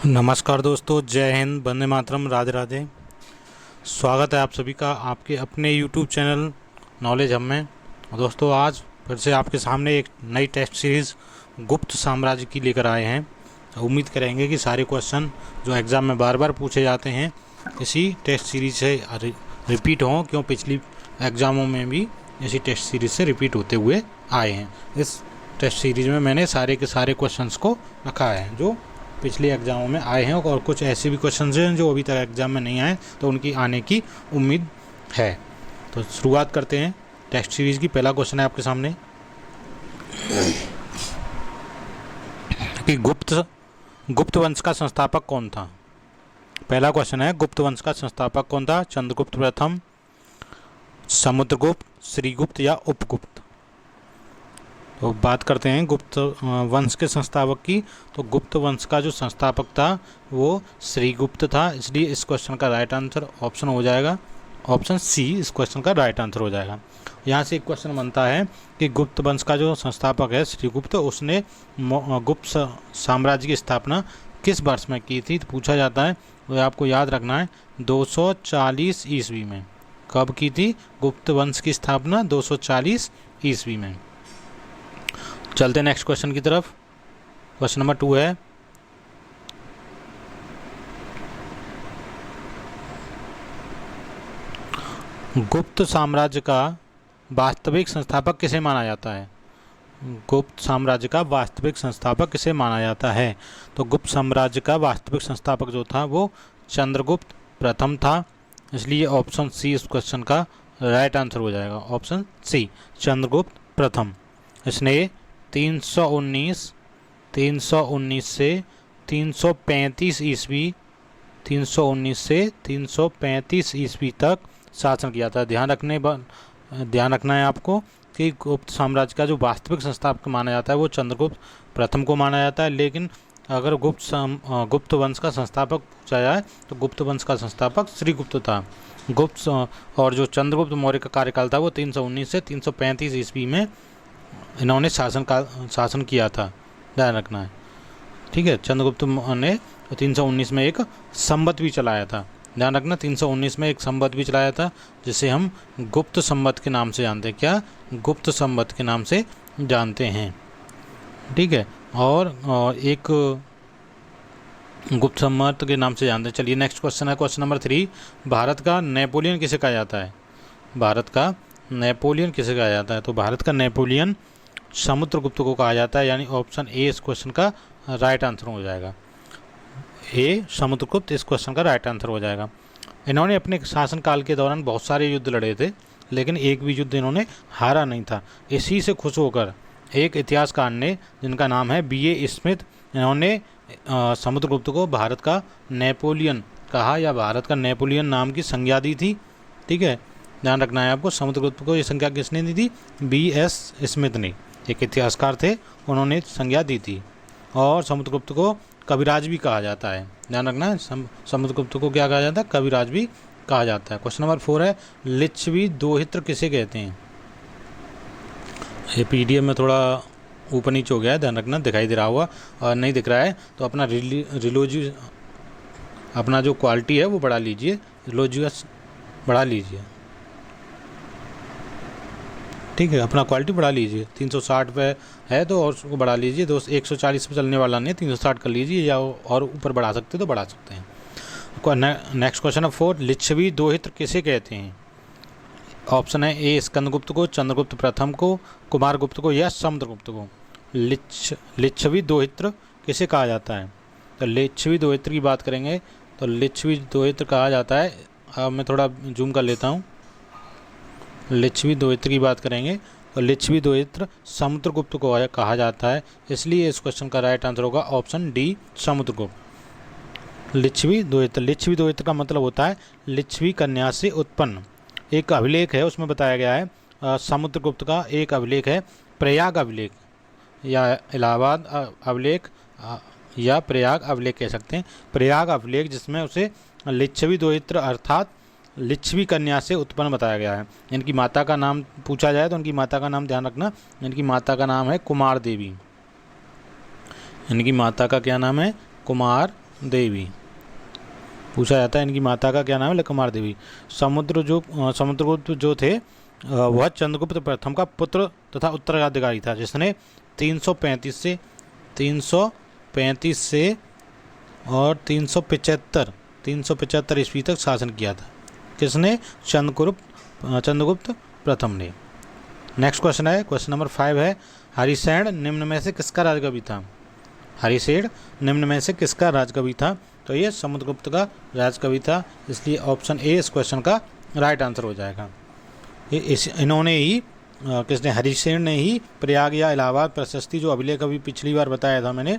नमस्कार दोस्तों, जय हिंद, वंदे मातरम, राधे राधे। स्वागत है आप सभी का आपके अपने यूट्यूब चैनल नॉलेज हब में। दोस्तों, आज फिर से आपके सामने एक नई टेस्ट सीरीज़ गुप्त साम्राज्य की लेकर आए हैं। उम्मीद करेंगे कि सारे क्वेश्चन जो एग्ज़ाम में बार बार पूछे जाते हैं इसी टेस्ट सीरीज से रिपीट हों, क्यों पिछली एग्ज़ामों में भी इसी टेस्ट सीरीज से रिपीट होते हुए आए हैं। इस टेस्ट सीरीज में मैंने सारे के सारे क्वेश्चंस को रखा है जो पिछले एग्ज़ामों में आए हैं, और कुछ ऐसे भी क्वेश्चन हैं जो अभी तक एग्ज़ाम में नहीं आए, तो उनकी आने की उम्मीद है। तो शुरुआत करते हैं टेस्ट सीरीज़ की। पहला क्वेश्चन है आपके सामने कि गुप्त वंश का संस्थापक कौन था। पहला क्वेश्चन है, गुप्त वंश का संस्थापक कौन था? चंद्रगुप्त प्रथम, समुद्रगुप्त, श्रीगुप्त या उपगुप्त? तो बात करते हैं गुप्त वंश के संस्थापक की। तो गुप्त वंश का जो संस्थापक था वो श्रीगुप्त था, इसलिए इस क्वेश्चन का राइट आंसर ऑप्शन हो जाएगा, ऑप्शन सी इस क्वेश्चन का राइट आंसर हो जाएगा। यहाँ से एक क्वेश्चन बनता है कि गुप्त वंश का जो संस्थापक है श्रीगुप्त, उसने गुप्त साम्राज्य की स्थापना किस वर्ष में की थी? तो पूछा जाता है, तो आपको याद रखना है 240 ईस्वी में। कब की थी गुप्त वंश की स्थापना? 240 ईस्वी में। चलते हैं नेक्स्ट क्वेश्चन की तरफ। क्वेश्चन नंबर 2 है, गुप्त साम्राज्य का वास्तविक संस्थापक किसे माना जाता है? गुप्त साम्राज्य का वास्तविक संस्थापक किसे माना जाता है? तो गुप्त साम्राज्य का वास्तविक संस्थापक जो था वो चंद्रगुप्त प्रथम था, इसलिए ऑप्शन सी इस क्वेश्चन का राइट आंसर हो जाएगा, ऑप्शन सी चंद्रगुप्त प्रथम। इसने 319 से 335 ईस्वी 319 से 335 ईस्वी तक शासन किया था। ध्यान रखना है आपको कि गुप्त साम्राज्य का जो वास्तविक संस्थापक माना जाता है वो चंद्रगुप्त प्रथम को माना जाता है, लेकिन अगर गुप्त वंश का संस्थापक पूछा जाए तो गुप्त वंश का संस्थापक श्रीगुप्त था। और जो चंद्रगुप्त मौर्य का कार्यकाल था वो 319 से 335 ईस्वी में इन्होंने शासन किया था। ध्यान रखना है, ठीक है। चंद्रगुप्त ने 319 में एक संवत भी चलाया था। ध्यान रखना, 319 में एक संवत भी चलाया था जिसे हम गुप्त संवत के नाम से जानते हैं। क्या? गुप्त संवत के नाम से जानते हैं, ठीक है। और एक गुप्त संवत के नाम से जानते हैं। चलिए नेक्स्ट क्वेश्चन है, क्वेश्चन नंबर 3। भारत का नेपोलियन किसे कहा जाता है? भारत का नेपोलियन किसे कहा जाता है? तो भारत का नेपोलियन समुद्रगुप्त को कहा जाता है, यानी ऑप्शन ए इस क्वेश्चन का राइट आंसर हो जाएगा। ए समुद्रगुप्त इस क्वेश्चन का राइट आंसर हो जाएगा। इन्होंने अपने शासनकाल के दौरान बहुत सारे युद्ध लड़े थे, लेकिन एक भी युद्ध इन्होंने हारा नहीं था। इसी से खुश होकर एक इतिहासकार ने, जिनका नाम है B.A. स्मिथ, इन्होंने समुद्रगुप्त को भारत का नेपोलियन कहा, या भारत का नेपोलियन नाम की संज्ञा दी थी, ठीक है। ध्यान रखना है आपको, समुद्रगुप्त को ये संज्ञा किसने दी थी? B.S. स्मिथ ने, एक इतिहासकार थे, उन्होंने संज्ञा दी थी। और समुद्रगुप्त को कविराज भी कहा जाता है। ध्यान रखना है, समुद्रगुप्त को क्या कहा जाता है? कविराज भी कहा जाता है। क्वेश्चन नंबर 4 है, लिच्छवी दोहित्र किसे कहते हैं? ये PDF में थोड़ा ऊपर नीचे हो गया है, ध्यान रखना, दिखाई दे रहा होगा, और नहीं दिख रहा है तो अपना रिलोजी अपना जो क्वालिटी है वो बढ़ा लीजिए, रिलोजियस बढ़ा लीजिए, ठीक है। अपना क्वालिटी बढ़ा लीजिए, 360 पे है तो और उसको बढ़ा लीजिए। दोस्त 140 पे चलने वाला नहीं है, 360 कर लीजिए, या और ऊपर बढ़ा सकते तो बढ़ा सकते हैं। नेक्स्ट क्वेश्चन है 4, लिच्छवी दोहित्र किसे कहते हैं? ऑप्शन है ए स्कंदगुप्त को, चंद्रगुप्त प्रथम को, कुमारगुप्त को, या समुद्रगुप्त को। लिच्छवी दोहित्र किसे कहा जाता है? तो लिच्छवी दोहित्र की बात करेंगे तो लिच्छवी दोहित्र कहा जाता है, अब मैं थोड़ा जूम कर लेता हूँ। लिच्छवी दोहित्र की बात करेंगे तो लिच्छवी दोहित्र समुद्रगुप्त को कहा जाता है, इसलिए इस क्वेश्चन का राइट आंसर होगा ऑप्शन डी समुद्रगुप्त। लिच्छवी दोहित्र का मतलब होता है लिच्छवी कन्या से उत्पन्न। एक अभिलेख है, उसमें बताया गया है समुद्रगुप्त का एक अभिलेख है, प्रयाग अभिलेख या इलाहाबाद अभिलेख या प्रयाग अभिलेख कह सकते हैं। प्रयाग अभिलेख, जिसमें उसे लिच्छवी दोहित्र अर्थात लिच्छवी कन्या से उत्पन्न बताया गया है। इनकी माता का नाम पूछा जाए तो इनकी माता का नाम ध्यान रखना, इनकी माता का नाम है कुमार देवी। इनकी माता का क्या नाम है? कुमार देवी। पूछा जाता है इनकी माता का क्या नाम है, लकुमार देवी। समुद्रगुप्त जो थे वह चंद्रगुप्त प्रथम का पुत्र तथा उत्तराधिकारी था, जिसने 335 से और 375 ईस्वी तक शासन किया था। किसने? चंद्रगुप्त प्रथम ने। नेक्स्ट क्वेश्चन है, क्वेश्चन नंबर 5 है, हरिसेन निम्न में से किसका राजकवि था? हरिसेन निम्न में से किसका राजकवि था? तो ये समुद्रगुप्त का राजकवि था, इसलिए ऑप्शन ए इस क्वेश्चन का राइट आंसर हो जाएगा। इन्होंने ही किसने? हरिसेन ने ही प्रयाग या इलाहाबाद प्रशस्ति, जो अभिलेख अभी पिछली बार बताया था मैंने,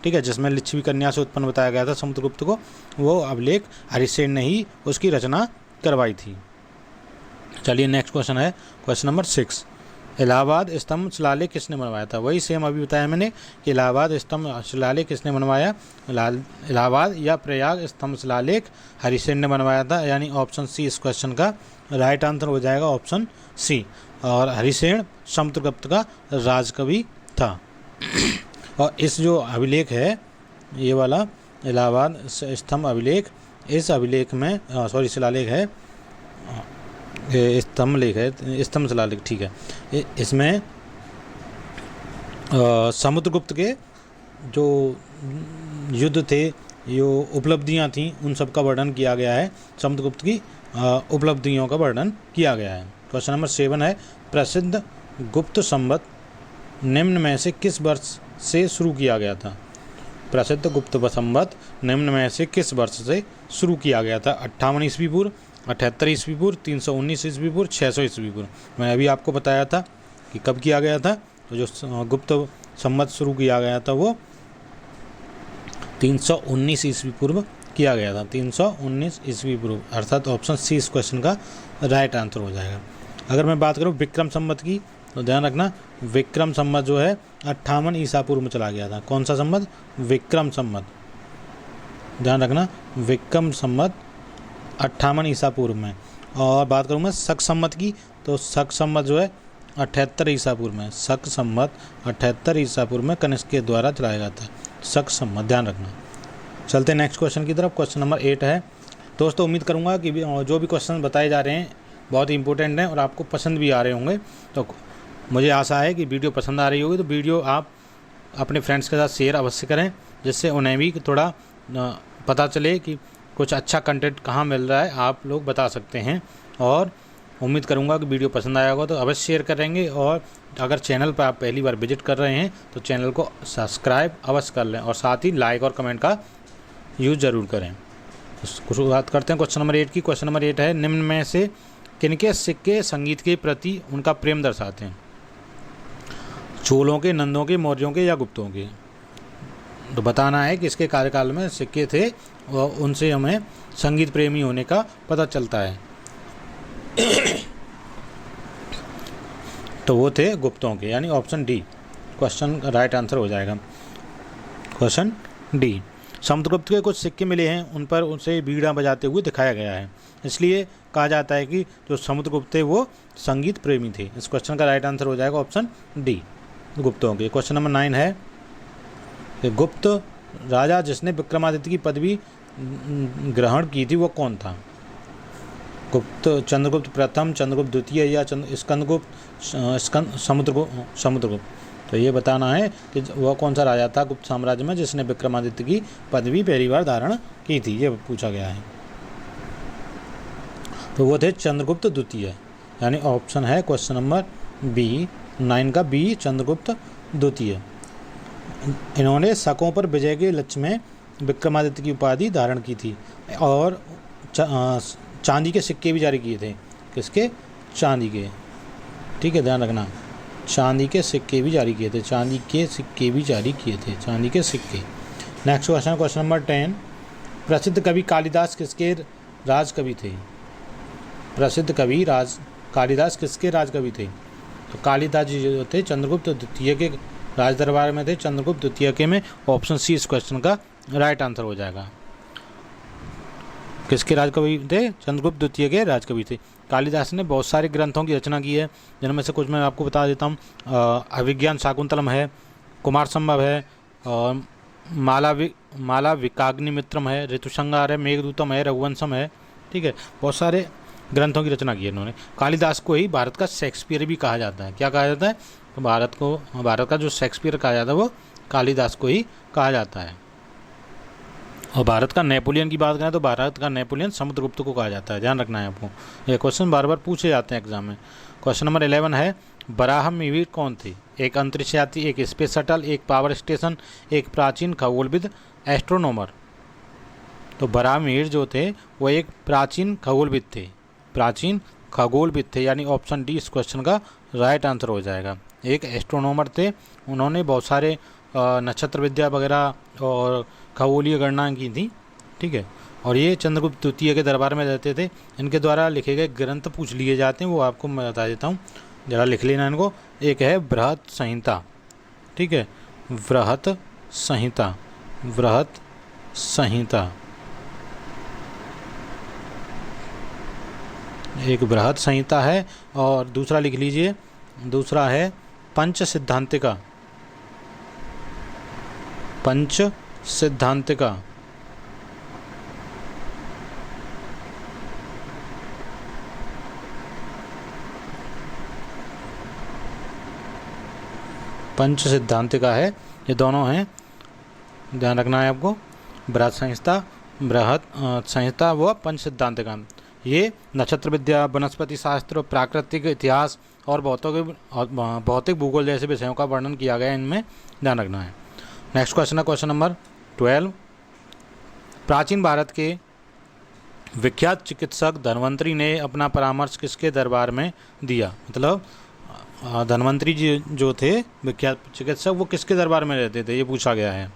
ठीक है, जिसमें लिच्छवी कन्या से उत्पन्न बताया गया था समुद्रगुप्त को, वो अभिलेख हरिसेन ने ही उसकी रचना करवाई थी। चलिए नेक्स्ट क्वेश्चन है, क्वेश्चन नंबर 6, इलाहाबाद स्तंभ शिलालेख किसने बनवाया था? वही सेम अभी बताया मैंने कि इलाहाबाद स्तंभ शिलालेख किसने बनवाया? इलाहाबाद या प्रयाग स्तंभ शिलालेख हरिसेन ने बनवाया था, यानी ऑप्शन सी इस क्वेश्चन का राइट आंसर हो जाएगा, ऑप्शन सी। और हरिसेन समुद्रगुप्त का राजकवि था। और इस जो अभिलेख है, ये वाला इलाहाबाद स्तंभ अभिलेख, इस अभिलेख में शिलालेख है, स्तंभ लेख है, स्तंभ शिलालेख, ठीक है। इसमें समुद्रगुप्त के जो युद्ध थे, जो उपलब्धियां थीं, उन सब का वर्णन किया गया है। समुद्रगुप्त की उपलब्धियों का वर्णन किया गया है। क्वेश्चन नंबर 7 है, प्रसिद्ध गुप्त संवत निम्न में से किस वर्ष से शुरू किया गया था? प्रसिद्ध गुप्त संवत निम्न में से किस वर्ष से शुरू किया गया था? 58 ईस्वी पूर्व, 78 ईस्वी पूर्व, 319 ईस्वी पूर्व, 600 ईस्वी पूर्व। मैंने अभी आपको बताया था कि कब किया गया था। तो जो गुप्त संवत शुरू किया गया था वो 319 ईस्वी पूर्व किया गया था, 319 ईस्वी पूर्व, अर्थात ऑप्शन सी इस क्वेश्चन का राइट आंसर हो जाएगा। अगर मैं बात करूँ विक्रम संवत की, तो ध्यान रखना विक्रम संवत जो है 58 ईसा पूर्व में चला गया था। कौन सा संवत? विक्रम संवत। ध्यान रखना विक्रम संवत 58 ईसा पूर्व में। और बात करूँ मैं शक संवत की, तो शक संवत जो है 78 ईसा पूर्व में। शक संवत 78 ईसा पूर्व में कनिष्क के द्वारा चलाया गया था, शक संवत, ध्यान रखना। चलते हैं नेक्स्ट क्वेश्चन की तरफ। क्वेश्चन नंबर 8 है। दोस्तों उम्मीद करूँगा कि जो भी क्वेश्चन बताए जा रहे हैं बहुत ही इंपॉर्टेंट हैं और आपको पसंद भी आ रहे होंगे। तो मुझे आशा है कि वीडियो पसंद आ रही होगी, तो वीडियो आप अपने फ्रेंड्स के साथ शेयर अवश्य करें, जिससे उन्हें भी थोड़ा पता चले कि कुछ अच्छा कंटेंट कहाँ मिल रहा है, आप लोग बता सकते हैं। और उम्मीद करूँगा कि वीडियो पसंद आया होगा, तो अवश्य शेयर करेंगे। और अगर चैनल पर आप पहली बार विजिट कर रहे हैं तो चैनल को सब्सक्राइब अवश्य कर लें, और साथ ही लाइक और कमेंट का यूज़ ज़रूर करें। शुरुआत करते हैं क्वेश्चन नंबर 8 की। क्वेश्चन नंबर 8 है, निम्न में से किनके सिक्के संगीत के प्रति उनका प्रेम दर्शाते हैं? चोलों के, नंदों के, मौर्यों के या गुप्तों के? तो बताना है कि इसके कार्यकाल में सिक्के थे और उनसे हमें संगीत प्रेमी होने का पता चलता है। तो वो थे गुप्तों के, यानी ऑप्शन डी क्वेश्चन का राइट आंसर हो जाएगा, क्वेश्चन डी। समुद्रगुप्त के कुछ सिक्के मिले हैं, उन पर उसे बीड़ा बजाते हुए दिखाया गया है, इसलिए कहा जाता है कि जो समुद्रगुप्त थे वो संगीत प्रेमी थे। इस क्वेश्चन का राइट आंसर हो जाएगा ऑप्शन डी, गुप्तों के। क्वेश्चन नंबर 9 है, गुप्त राजा जिसने विक्रमादित्य की पदवी ग्रहण की थी वो कौन था? गुप्त, चंद्रगुप्त प्रथम, चंद्रगुप्त द्वितीय या समुद्रगुप्त? तो ये बताना है कि वह कौन सा राजा था गुप्त साम्राज्य में जिसने विक्रमादित्य की पदवी पहली बार धारण की थी, ये पूछा गया है। तो वो थे चंद्रगुप्त द्वितीय, यानी ऑप्शन है क्वेश्चन नंबर बी, 9 का बी, चंद्रगुप्त द्वितीय। इन्होंने शकों पर विजय के लक्ष्य में विक्रमादित्य की उपाधि धारण की थी और चांदी के सिक्के भी जारी किए थे। किसके? चांदी के, ठीक है, ध्यान रखना, चांदी के सिक्के भी जारी किए थे, चांदी के सिक्के भी जारी किए थे, चांदी के सिक्के। नेक्स्ट क्वेश्चन, क्वेश्चन नंबर 10, प्रसिद्ध कवि कालिदास किसके राजकवि थे? प्रसिद्ध कवि कालिदास किसके राजकवि थे? तो कालिदास जी जो थे चंद्रगुप्त द्वितीय के राज दरबार में थे, चंद्रगुप्त द्वितीय के में। ऑप्शन सी इस क्वेश्चन का राइट आंसर हो जाएगा। किसके राजकवि थे? चंद्रगुप्त द्वितीय के राजकवि थे। कालिदास ने बहुत सारे ग्रंथों की रचना की है, जिनमें से कुछ मैं आपको बता देता हूँ। अभिज्ञान शाकुंतलम है, कुमार संभव है, मालाविकाग्निमित्रम है, ऋतुसंहार है, मेघदूतम है, रघुवंशम है। ठीक है, बहुत सारे ग्रंथों की रचना की है इन्होंने। कालिदास को ही भारत का शेक्सपियर भी कहा जाता है। क्या कहा जाता है? तो भारत का जो शेक्सपियर कहा जाता है वो कालिदास को ही कहा जाता है। और भारत का नेपोलियन की बात करें तो भारत का नेपोलियन समुद्रगुप्त को कहा जाता है, ध्यान रखना है आपको। ये क्वेश्चन बार बार पूछे जाते हैं एग्जाम में। क्वेश्चन नंबर 11 है बराहमिहिर कौन थे? एक अंतरिक्ष यात्री, एक स्पेस शटल, एक पावर स्टेशन, एक प्राचीन खगोलविद, एस्ट्रोनॉमर। तो बराहमिहिर जो थे वो एक प्राचीन खगोलविद थे, प्राचीन खगोलविद थे, यानी ऑप्शन डी इस क्वेश्चन का राइट आंसर हो जाएगा। एक एस्ट्रोनॉमर थे, उन्होंने बहुत सारे नक्षत्र विद्या वगैरह और खगोलीय गणना की थी। ठीक है, और ये चंद्रगुप्त द्वितीय के दरबार में रहते थे। इनके द्वारा लिखे गए ग्रंथ पूछ लिए जाते हैं, वो आपको मैं बता देता हूँ, जरा लिख लेना इनको। एक है बृहत संहिता, ठीक है, बृहत संहिता, बृहत संहिता, एक बृहत संहिता है। और दूसरा लिख लीजिए, दूसरा है पंच सिद्धांतिका, पंच सिद्धांतिका, पंच सिद्धांतिका है। ये दोनों हैं, ध्यान रखना है आपको। बृहत संहिता, बृहत संहिता व पंच सिद्धांतिका, ये नक्षत्र विद्या, वनस्पति शास्त्र, प्राकृतिक इतिहास और भौतिक भूगोल जैसे विषयों का वर्णन किया गया है इनमें, ध्यान रखना है। नेक्स्ट क्वेश्चन है क्वेश्चन नंबर 12। प्राचीन भारत के विख्यात चिकित्सक धन्वंतरी ने अपना परामर्श किसके दरबार में दिया? मतलब धन्वंतरी जी जो थे विख्यात चिकित्सक, वो किसके दरबार में रहते थे, ये पूछा गया है।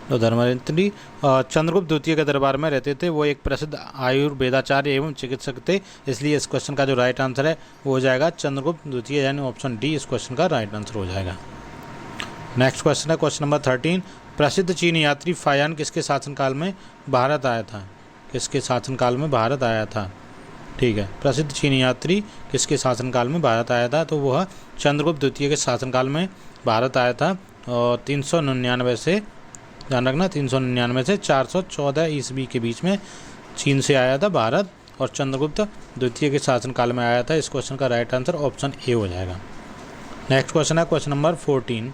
तो धन्वंतरी चंद्रगुप्त द्वितीय के दरबार में रहते थे। वो एक प्रसिद्ध आयुर्वेदाचार्य एवं चिकित्सक थे, इसलिए इस क्वेश्चन का जो राइट आंसर है वो हो जाएगा चंद्रगुप्त द्वितीय, यानी ऑप्शन डी इस क्वेश्चन का राइट आंसर हो जाएगा। नेक्स्ट क्वेश्चन है क्वेश्चन नंबर 13। प्रसिद्ध चीनी यात्री फायान किसके शासनकाल में भारत आया था? किसके शासनकाल में भारत आया था? ठीक है, प्रसिद्ध चीनी यात्री किसके शासनकाल में भारत आया था? तो वह चंद्रगुप्त द्वितीय के शासनकाल में भारत आया था। और 399 से, ध्यान रखना, 399 से 414 ईस्वी के बीच में चीन से आया था भारत, और चंद्रगुप्त द्वितीय के शासनकाल में आया था। इस क्वेश्चन का राइट आंसर ऑप्शन ए हो जाएगा। नेक्स्ट क्वेश्चन है क्वेश्चन नंबर 14।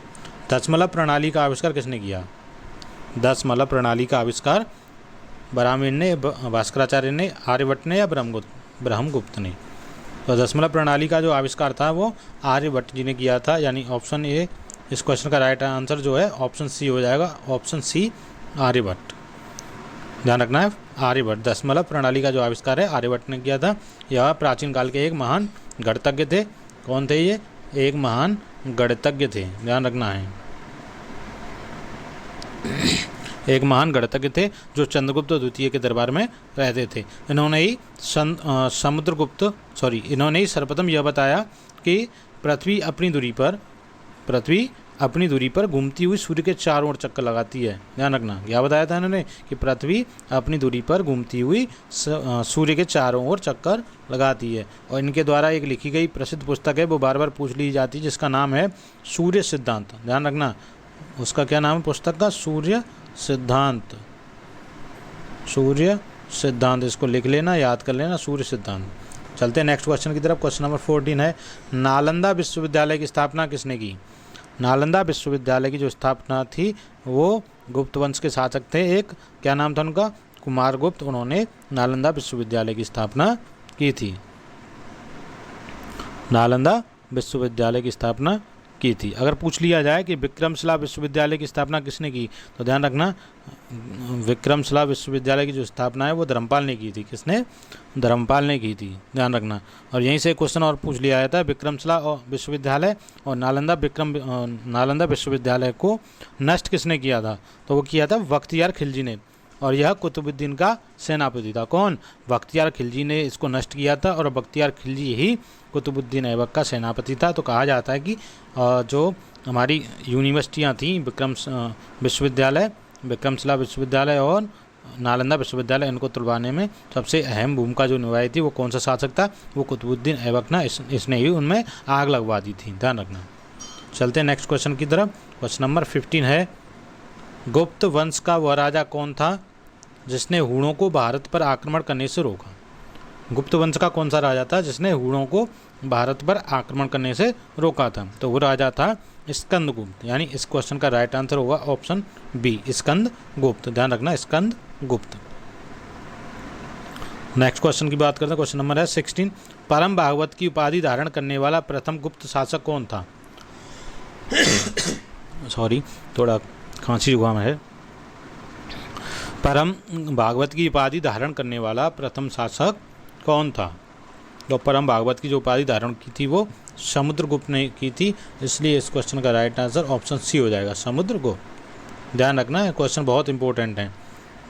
दशमलव प्रणाली का आविष्कार किसने किया? दशमलव प्रणाली का आविष्कार बराहमिहिर ने, भास्कराचार्य ने, आर्यभट्ट ने या ब्रह्मगुप्त ने? तो दशमलव प्रणाली का जो आविष्कार था वो आर्यभट्ट जी ने किया था, यानी ऑप्शन ए इस क्वेश्चन का राइट आंसर जो है ऑप्शन सी हो जाएगा, ऑप्शन सी आर्यभट्ट। ध्यान रखना है, आर्यभट्ट, दशमलव प्रणाली का जो आविष्कार है आर्यभट्ट ने किया था। यह प्राचीन काल के एक महान गणितज्ञ थे। कौन थे ये? एक महान गणितज्ञ थे, ध्यान रखना है। एक महान गणितज्ञ थे जो चंद्रगुप्त द्वितीय के दरबार में रहते थे। इन्होंने ही इन्होंने ही सर्वप्रथम यह बताया कि पृथ्वी अपनी दूरी पर घूमती हुई सूर्य के चारों ओर चक्कर लगाती है। ध्यान रखना, क्या बताया था इन्होंने कि पृथ्वी अपनी दूरी पर घूमती हुई सूर्य के चारों ओर चक्कर लगाती है। और इनके द्वारा एक लिखी गई प्रसिद्ध पुस्तक है, वो बार बार पूछ ली जाती है, जिसका नाम है सूर्य सिद्धांत। ध्यान रखना, उसका क्या नाम है पुस्तक का? सूर्य सिद्धांत, सूर्य सिद्धांत, इसको लिख लेना, याद कर लेना, सूर्य सिद्धांत। चलते हैं नेक्स्ट क्वेश्चन की तरफ। क्वेश्चन नंबर 14 है नालंदा विश्वविद्यालय की स्थापना किसने की? नालंदा विश्वविद्यालय की जो स्थापना थी वो गुप्त वंश के शासक थे एक, क्या नाम था उनका? कुमारगुप्त। उन्होंने नालंदा विश्वविद्यालय की स्थापना की थी, नालंदा विश्वविद्यालय की स्थापना की थी। अगर पूछ लिया जाए कि विक्रमशिला विश्वविद्यालय की स्थापना किसने की, तो ध्यान रखना, विक्रमशिला विश्वविद्यालय की जो स्थापना है वो धर्मपाल ने की थी। किसने? धर्मपाल ने की थी, ध्यान रखना। और यहीं से क्वेश्चन और पूछ लिया जाता है, विक्रमशिला विश्वविद्यालय और नालंदा विश्वविद्यालय को नष्ट किसने किया था? तो वो किया था बख्तियार खिलजी ने, और यह कुतुबुद्दीन का सेनापति था। कौन? बख्तियार खिलजी ने इसको नष्ट किया था, और बख्तियार खिलजी ही कुतुबुद्दीन ऐबक का सेनापति था। तो कहा जाता है कि जो हमारी यूनिवर्सिटियाँ थीं, विक्रमशिला विश्वविद्यालय और नालंदा विश्वविद्यालय, इनको तुड़वाने में सबसे अहम भूमिका जो निभाई थी वो कौन सा शासक था? वो कुतुबुद्दीन ऐबक ना, इसने ही उनमें आग लगवा दी थी, ध्यान रखना। चलते हैं नेक्स्ट क्वेश्चन की तरफ। क्वेश्चन नंबर 15 है गुप्त वंश का वह राजा कौन था जिसने हूणों को भारत पर आक्रमण करने से रोका? गुप्त वंश का कौन सा राजा था जिसने हूणों को भारत पर आक्रमण करने से रोका था? तो वो राजा था स्कंदगुप्त। यानी इस क्वेश्चन का राइट आंसर होगा ऑप्शन बी, स्कंदगुप्त। ध्यान रखना, स्कंदगुप्त। नेक्स्ट क्वेश्चन की बात करते हैं। क्वेश्चन नंबर है 16। परम भागवत की उपाधि धारण करने वाला प्रथम गुप्त शासक कौन था? सॉरी, थोड़ा खांसी जुकाम है। परम भागवत की उपाधि धारण करने वाला प्रथम शासक कौन था? तो परम भागवत की जो उपाधि धारण की थी वो समुद्रगुप्त ने की थी, इसलिए इस क्वेश्चन का राइट आंसर ऑप्शन सी हो जाएगा, समुद्रगुप्त। ध्यान रखना है, क्वेश्चन बहुत इंपॉर्टेंट है।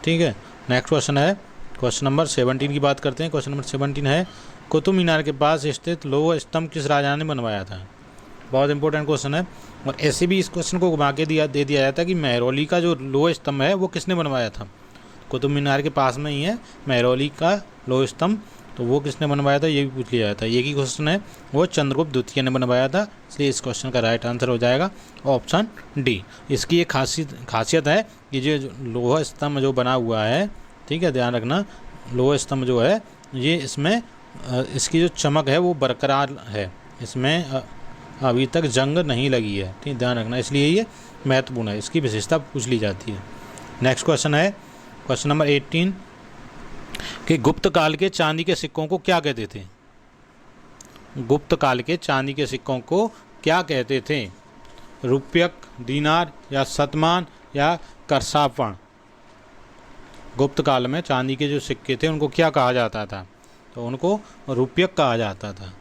ठीक है, नेक्स्ट क्वेश्चन है क्वेश्चन नंबर 17 की बात करते हैं। क्वेश्चन नंबर 17 है, कुतुब मीनार के पास स्थित लोह स्तंभ किस राजा ने बनवाया था? बहुत इंपॉर्टेंट क्वेश्चन है। और ऐसे भी इस क्वेश्चन को घुमा के दे दिया जाता है कि महरौली का जो लोह स्तंभ है वो किसने बनवाया था? कुतुब मीनार के पास में ही है महरौली का लोह स्तंभ, तो वो किसने बनवाया था ये भी पूछ लिया जाता है। ये की क्वेश्चन है, वो चंद्रगुप्त द्वितीय ने बनवाया था, इसलिए इस क्वेश्चन का राइट आंसर हो जाएगा ऑप्शन डी। इसकी एक खासियत है कि जो लोह स्तंभ जो बना हुआ है, ठीक है, ध्यान रखना, लोह स्तंभ जो है ये इसमें इसकी जो चमक है वो बरकरार है, इसमें अभी तक जंग नहीं लगी है। ठीक, ध्यान रखना, इसलिए ये महत्वपूर्ण है, इसकी विशेषता पूछ ली जाती है। नेक्स्ट क्वेश्चन है क्वेश्चन नंबर 18 कि गुप्त काल के चांदी के सिक्कों को क्या कहते थे? गुप्त काल के चांदी के सिक्कों को क्या कहते थे? रुपयक, दीनार या शतमान या करसापण? गुप्त काल में चांदी के जो सिक्के थे उनको क्या कहा जाता था? तो उनको रुपयक कहा जाता था।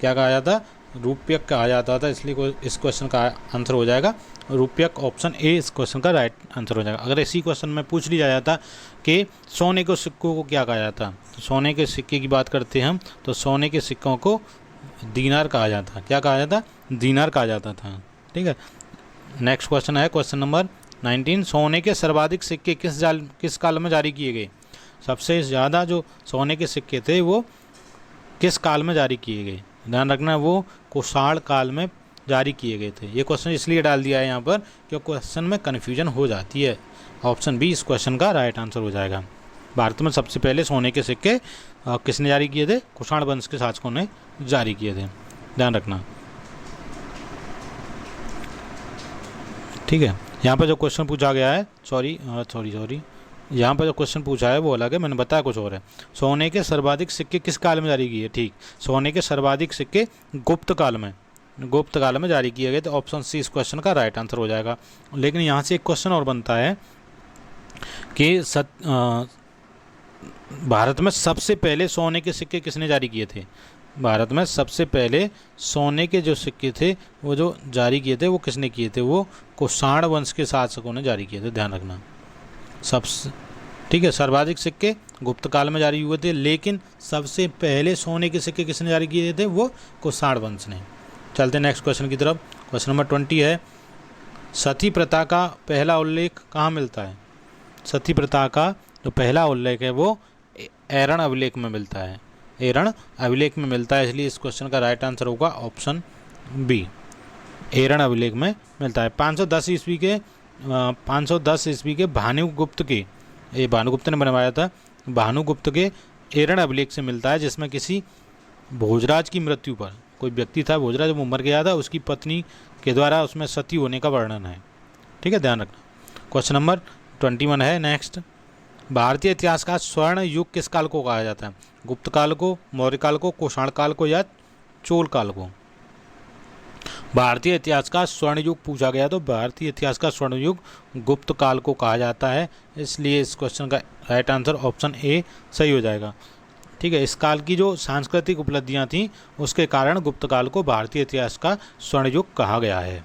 क्या कहा जाता? रुपयक कहा जाता था, इसलिए इस क्वेश्चन का आंसर हो जाएगा रुपयक, ऑप्शन ए इस क्वेश्चन का राइट आंसर हो जाएगा। अगर इसी क्वेश्चन में पूछ लिया जाता कि सोने के सिक्कों को क्या कहा जाता, तो सोने के सिक्के की बात करते हैं हम, तो सोने के सिक्कों को दीनार कहा जाता। क्या कहा जाता? दीनार कहा जाता था। ठीक है, नेक्स्ट क्वेश्चन है क्वेश्चन नंबर 19। सोने के सर्वाधिक सिक्के किस काल में जारी किए गए? सबसे ज़्यादा जो सोने के सिक्के थे वो किस काल में जारी किए गए? ध्यान रखना, वो कुषाण काल में जारी किए गए थे। ये क्वेश्चन इसलिए डाल दिया है यहाँ पर क्योंकि क्वेश्चन में कन्फ्यूजन हो जाती है। ऑप्शन बी इस क्वेश्चन का राइट आंसर हो जाएगा। भारत में सबसे पहले सोने के सिक्के किसने जारी किए थे? कुषाण वंश के शासकों ने जारी किए थे, ध्यान रखना। ठीक है, यहाँ पर जो क्वेश्चन पूछा गया है, सॉरी यहाँ पर जो क्वेश्चन पूछा है वो अलग है, मैंने बताया कुछ और है। सोने के सर्वाधिक सिक्के किस काल में जारी किए? ठीक, सोने के सर्वाधिक सिक्के गुप्त काल में जारी किए गए, तो ऑप्शन सी इस क्वेश्चन का राइट आंसर हो जाएगा। लेकिन यहाँ से एक क्वेश्चन और बनता है कि भारत में सबसे पहले सोने के सिक्के किसने जारी किए थे? भारत में सबसे पहले सोने के जो सिक्के थे वो जो जारी किए थे वो किसने किए थे? वो कुषाण वंश के शासकों ने जारी किए थे, ध्यान रखना। सबसे ठीक है, सर्वाधिक सिक्के गुप्त काल में जारी हुए थे, लेकिन सबसे पहले सोने के सिक्के किसने जारी किए थे? वो कुषाण वंश ने। चलते नेक्स्ट क्वेश्चन की तरफ। क्वेश्चन नंबर 20 है, सती प्रथा का पहला उल्लेख कहाँ मिलता है? सती प्रथा का जो पहला उल्लेख है वो एरण अभिलेख में मिलता है, एरण अभिलेख में मिलता है, इसलिए इस क्वेश्चन का राइट आंसर होगा ऑप्शन बी, एरण अभिलेख में मिलता है। 510 ईस्वी के भानुगुप्त के, ये भानुगुप्त ने बनवाया था, भानुगुप्त के एरण अभिलेख से मिलता है, जिसमें किसी भोजराज की मृत्यु पर, कोई व्यक्ति था भोजराज, वो मर गया था, उसकी पत्नी के द्वारा उसमें सती होने का वर्णन है। ठीक है, ध्यान रखना। क्वेश्चन नंबर 21 है नेक्स्ट, भारतीय इतिहास का स्वर्ण युग किस काल को कहा जाता है? गुप्त काल को, मौर्य काल को, कुषाण काल को या चोल काल को? भारतीय इतिहास का स्वर्ण युग पूछा गया तो भारतीय इतिहास का स्वर्ण युग गुप्त काल को कहा जाता है, इसलिए इस क्वेश्चन का राइट आंसर ऑप्शन ए सही हो जाएगा। ठीक है, इस काल की जो सांस्कृतिक उपलब्धियां थीं उसके कारण गुप्त काल को भारतीय इतिहास का स्वर्ण युग कहा गया है।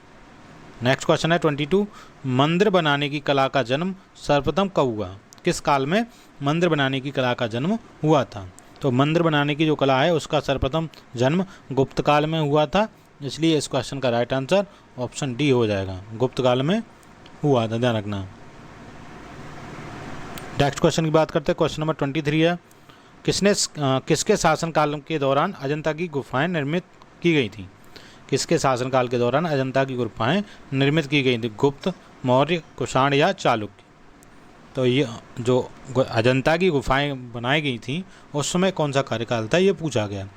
नेक्स्ट क्वेश्चन है 22, मंदिर बनाने की कला का जन्म सर्वप्रथम कब हुआ? किस काल में मंदिर बनाने की कला का जन्म हुआ था? तो मंदिर बनाने की जो कला है उसका सर्वप्रथम जन्म गुप्त काल में हुआ था, इसलिए इस क्वेश्चन का राइट आंसर ऑप्शन डी हो जाएगा, गुप्त काल में हुआ था, ध्यान रखना। नेक्स्ट क्वेश्चन की बात करते हैं। क्वेश्चन नंबर 23 है, किसके शासनकाल के दौरान अजंता की गुफाएं निर्मित की गई थी? किसके शासनकाल के दौरान अजंता की गुफाएं निर्मित की गई थी? गुप्त मौर्य, कुषाण या चालुक्य। तो ये जो अजंता की गुफाएं बनाई गई थी उस समय कौन सा कार्यकाल था, ये पूछा गया।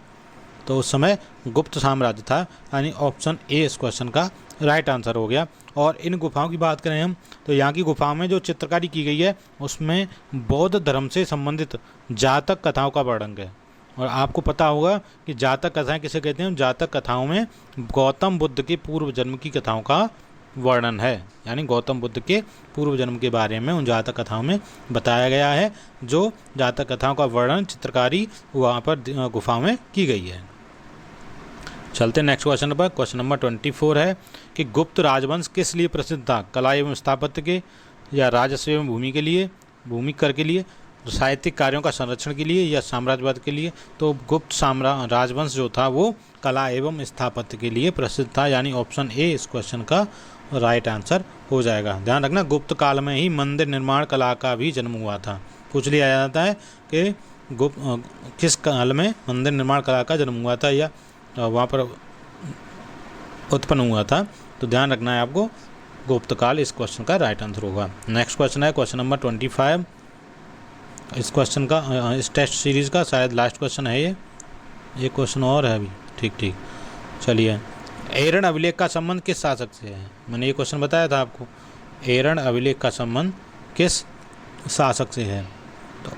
तो उस समय गुप्त साम्राज्य था, यानी ऑप्शन ए इस क्वेश्चन का राइट आंसर हो गया। और इन गुफाओं की बात करें हम, तो यहाँ की गुफाओं में जो चित्रकारी की गई है उसमें बौद्ध धर्म से संबंधित जातक कथाओं का वर्णन है। और आपको पता होगा कि जातक कथाएं किसे कहते हैं। जातक कथाओं में गौतम बुद्ध के पूर्व जन्म की कथाओं का वर्णन है, यानी गौतम बुद्ध के पूर्व जन्म के बारे में उन जातक कथाओं में बताया गया है। जो जातक कथाओं का वर्णन चित्रकारी वहाँ पर गुफाओं में की गई है। चलते हैं नेक्स्ट क्वेश्चन पर। क्वेश्चन नंबर 24 है कि गुप्त राजवंश किस लिए प्रसिद्ध था, कला एवं स्थापत्य के, या राजस्व एवं भूमि कर के लिए, साहित्यिक कार्यों का संरक्षण के लिए, या साम्राज्यवाद के लिए। तो गुप्त राजवंश जो था वो कला एवं स्थापत्य के लिए प्रसिद्ध था, यानी ऑप्शन ए इस क्वेश्चन का राइट आंसर हो जाएगा। ध्यान रखना, गुप्त काल में ही मंदिर निर्माण कला का भी जन्म हुआ था। पूछ लिया जाता है कि किस काल में मंदिर निर्माण कला का जन्म हुआ था या वहाँ पर उत्पन्न हुआ था। तो ध्यान रखना है आपको, गुप्त काल इस क्वेश्चन का राइट आंसर होगा। नेक्स्ट क्वेश्चन है क्वेश्चन नंबर 25। इस क्वेश्चन का इस टेस्ट सीरीज़ का शायद लास्ट क्वेश्चन है ये क्वेश्चन और है अभी। ठीक चलिए। एरन अभिलेख का संबंध किस शासक से है? मैंने ये क्वेश्चन बताया था आपको। एरन अभिलेख का संबंध किस शासक से है? तो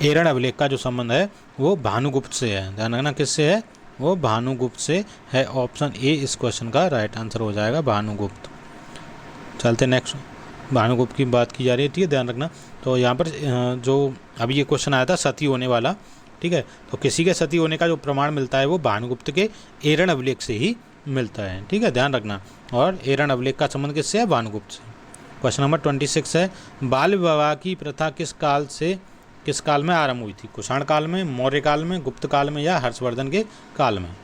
एरन अभिलेख का जो संबंध है वो भानुगुप्त से है। ध्यान रखना, किससे है? वो भानुगुप्त से है। ऑप्शन ए इस क्वेश्चन का राइट आंसर हो जाएगा, भानुगुप्त। चलते नेक्स्ट। भानुगुप्त की बात की जा रही थी, ध्यान रखना। तो यहाँ पर जो अभी ये क्वेश्चन आया था सती होने वाला, ठीक है, तो किसी के सती होने का जो प्रमाण मिलता है वो भानुगुप्त के एरन अभिलेख से ही मिलता है, ठीक है, ध्यान रखना। और एरन अभिलेख का संबंध किससे है? भानुगुप्त से। क्वेश्चन नंबर 26 है बाल विवाह की प्रथा किस काल में आरंभ हुई थी? कुषाण काल में, मौर्य काल में, गुप्त काल में, या हर्षवर्धन के काल में?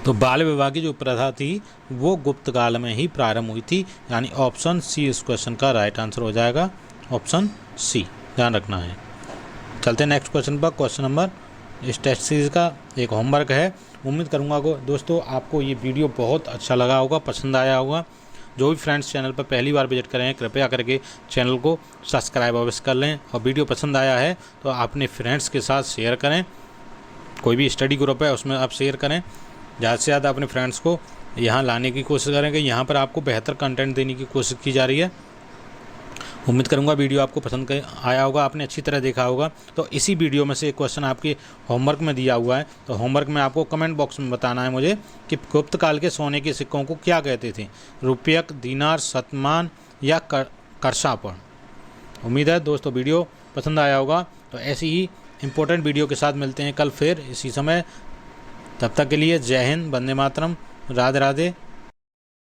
तो बाल विवाह की जो प्रथा थी वो गुप्त काल में ही प्रारंभ हुई थी, यानी ऑप्शन सी इस क्वेश्चन का राइट आंसर हो जाएगा, ऑप्शन सी, ध्यान रखना है। चलते हैं नेक्स्ट क्वेश्चन पर। क्वेश्चन नंबर इस टेस्ट सीरीज़ का एक होमवर्क है। उम्मीद करूंगा दोस्तों आपको ये वीडियो बहुत अच्छा लगा होगा, पसंद आया होगा। जो भी फ्रेंड्स चैनल पर पहली बार विजिट करें कृपया करके चैनल को सब्सक्राइब अवश्य कर लें, और वीडियो पसंद आया है तो अपने फ्रेंड्स के साथ शेयर करें। कोई भी स्टडी ग्रुप है उसमें आप शेयर करें। ज़्यादा से ज़्यादा अपने फ्रेंड्स को यहाँ लाने की कोशिश करें कि यहाँ पर आपको बेहतर कंटेंट देने की कोशिश की जा रही है। उम्मीद करूँगा वीडियो आपको पसंद आया होगा, आपने अच्छी तरह देखा होगा। तो इसी वीडियो में से एक क्वेश्चन आपके होमवर्क में दिया हुआ है, तो होमवर्क में आपको कमेंट बॉक्स में बताना है मुझे कि गुप्त काल के सोने के सिक्कों को क्या कहते थे, रुपयक, दीनार, शतमान या करशापण। उम्मीद है दोस्तों वीडियो पसंद आया होगा। तो ऐसी ही इंपॉर्टेंट वीडियो के साथ मिलते हैं कल फिर इसी समय। तब तक के लिए जय हिंद, वंदे मातरम, राधे राधे।